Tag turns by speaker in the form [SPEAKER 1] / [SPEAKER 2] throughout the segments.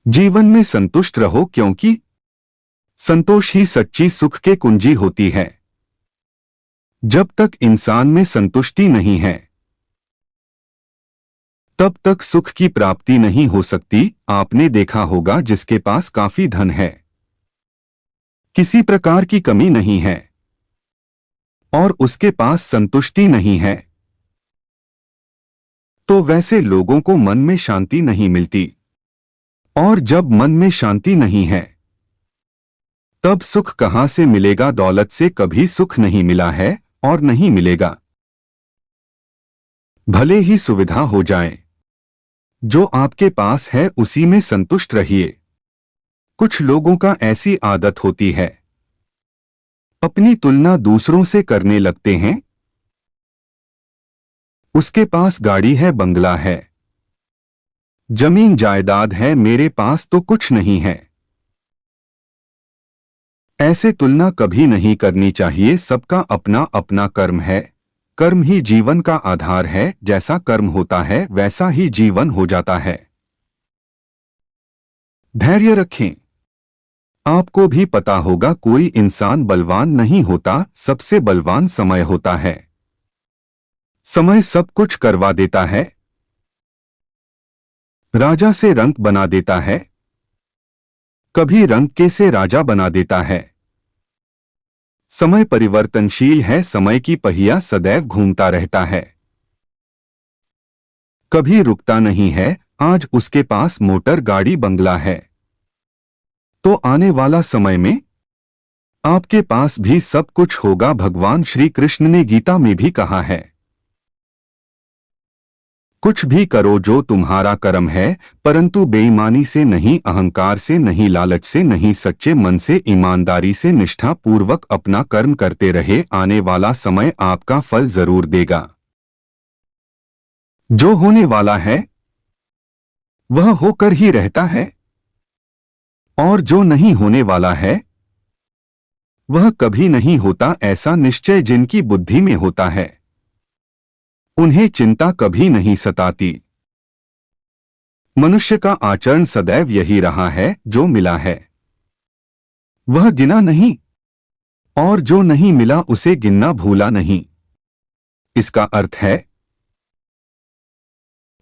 [SPEAKER 1] जीवन में संतुष्ट रहो, क्योंकि संतोष ही सच्ची सुख के कुंजी होती है। जब तक इंसान में संतुष्टि नहीं है, तब तक सुख की प्राप्ति नहीं हो सकती। आपने देखा होगा, जिसके पास काफी धन है, किसी प्रकार की कमी नहीं है, और उसके पास संतुष्टि नहीं है, तो वैसे लोगों को मन में शांति नहीं मिलती। और जब मन में शांति नहीं है, तब सुख कहां से मिलेगा? दौलत से कभी सुख नहीं मिला है और नहीं मिलेगा। भले ही सुविधा हो जाए, जो आपके पास है उसी में संतुष्ट रहिए। कुछ लोगों का ऐसी आदत होती है, अपनी तुलना दूसरों से करने लगते हैं। उसके पास गाड़ी है, बंगला है, जमीन जायदाद है, मेरे पास तो कुछ नहीं है। ऐसे तुलना कभी नहीं करनी चाहिए। सबका अपना अपना कर्म है। कर्म ही जीवन का आधार है। जैसा कर्म होता है वैसा ही जीवन हो जाता है। धैर्य रखें। आपको भी पता होगा, कोई इंसान बलवान नहीं होता, सबसे बलवान समय होता है। समय सब कुछ करवा देता है। राजा से रंक बना देता है, कभी रंक के से राजा बना देता है। समय परिवर्तनशील है, समय की पहिया सदैव घूमता रहता है, कभी रुकता नहीं है। आज उसके पास मोटर, गाड़ी, बंगला है, तो आने वाला समय में आपके पास भी सब कुछ होगा। भगवान श्री कृष्ण ने गीता में भी कहा है, कुछ भी करो जो तुम्हारा कर्म है, परंतु बेईमानी से नहीं, अहंकार से नहीं, लालच से नहीं, सच्चे मन से, ईमानदारी से, निष्ठा पूर्वक अपना कर्म करते रहे। आने वाला समय आपका फल जरूर देगा। जो होने वाला है वह होकर ही रहता है, और जो नहीं होने वाला है वह कभी नहीं होता। ऐसा निश्चय जिनकी बुद्धि में होता है, उन्हें चिंता कभी नहीं सताती। मनुष्य का आचरण सदैव यही रहा है, जो मिला है वह गिना नहीं, और जो नहीं मिला उसे गिनना भूला नहीं। इसका अर्थ है,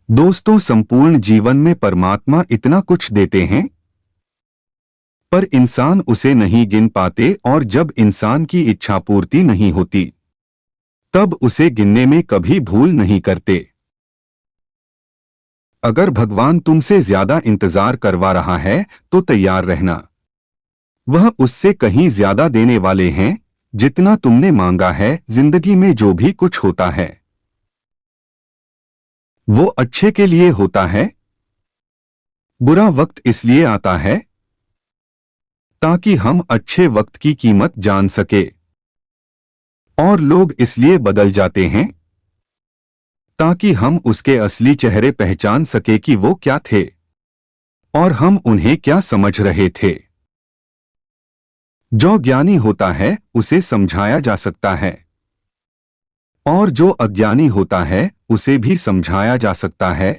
[SPEAKER 1] दोस्तों, संपूर्ण जीवन में परमात्मा इतना कुछ देते हैं, पर इंसान उसे नहीं गिन पाते, और जब इंसान की इच्छा पूर्ति नहीं होती, तब उसे गिनने में कभी भूल नहीं करते। अगर भगवान तुमसे ज्यादा इंतजार करवा रहा है तो तैयार रहना। वह उससे कहीं ज्यादा देने वाले हैं, जितना तुमने मांगा है। जिंदगी में जो भी कुछ होता है वो अच्छे के लिए होता है। बुरा वक्त इसलिए आता है ताकि हम अच्छे वक्त की कीमत जान सके, और लोग इसलिए बदल जाते हैं ताकि हम उसके असली चेहरे पहचान सके कि वो क्या थे और हम उन्हें क्या समझ रहे थे। जो ज्ञानी होता है उसे समझाया जा सकता है, और जो अज्ञानी होता है उसे भी समझाया जा सकता है,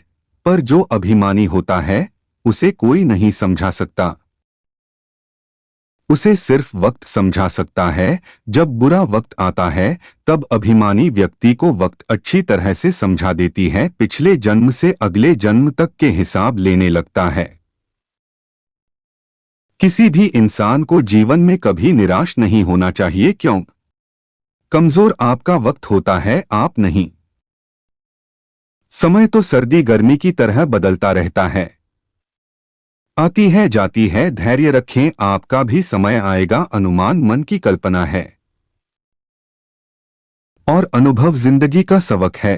[SPEAKER 1] पर जो अभिमानी होता है उसे कोई नहीं समझा सकता। उसे सिर्फ वक्त समझा सकता है। जब बुरा वक्त आता है तब अभिमानी व्यक्ति को वक्त अच्छी तरह से समझा देती है, पिछले जन्म से अगले जन्म तक के हिसाब लेने लगता है। किसी भी इंसान को जीवन में कभी निराश नहीं होना चाहिए, क्यों? कमजोर आपका वक्त होता है, आप नहीं। समय तो सर्दी गर्मी की तरह बदलता रहता है, आती है जाती है। धैर्य रखें, आपका भी समय आएगा। अनुमान मन की कल्पना है, और अनुभव जिंदगी का सबक है।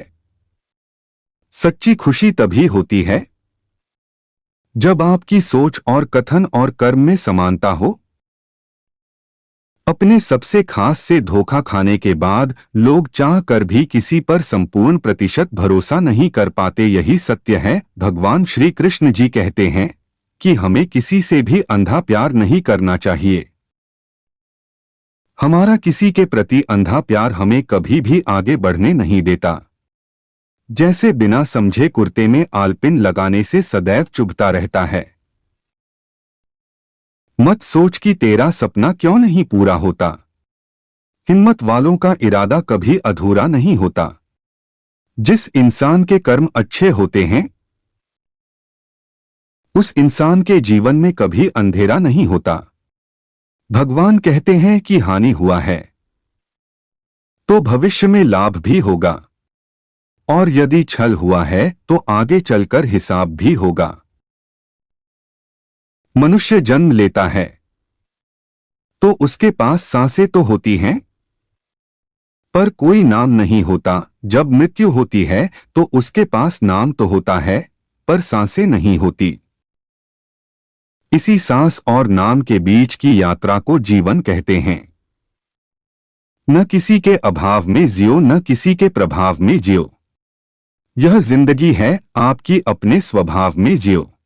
[SPEAKER 1] सच्ची खुशी तभी होती है जब आपकी सोच और कथन और कर्म में समानता हो। अपने सबसे खास से धोखा खाने के बाद लोग चाह कर भी किसी पर संपूर्ण प्रतिशत भरोसा नहीं कर पाते। यही सत्य है। भगवान श्री कृष्ण जी कहते हैं कि हमें किसी से भी अंधा प्यार नहीं करना चाहिए। हमारा किसी के प्रति अंधा प्यार हमें कभी भी आगे बढ़ने नहीं देता। जैसे बिना समझे कुर्ते में आलपिन लगाने से सदैव चुभता रहता है। मत सोच कि तेरा सपना क्यों नहीं पूरा होता। हिम्मत वालों का इरादा कभी अधूरा नहीं होता। जिस इंसान के कर्म अच्छे होते हैं उस इंसान के जीवन में कभी अंधेरा नहीं होता। भगवान कहते हैं कि हानि हुआ है तो भविष्य में लाभ भी होगा, और यदि छल हुआ है तो आगे चलकर हिसाब भी होगा। मनुष्य जन्म लेता है तो उसके पास सांसें तो होती हैं, पर कोई नाम नहीं होता। जब मृत्यु होती है तो उसके पास नाम तो होता है, पर सांसें नहीं होती। इसी सांस और नाम के बीच की यात्रा को जीवन कहते हैं। न किसी के अभाव में जियो, न किसी के प्रभाव में जियो। यह जिंदगी है, आपकी अपने स्वभाव में जियो।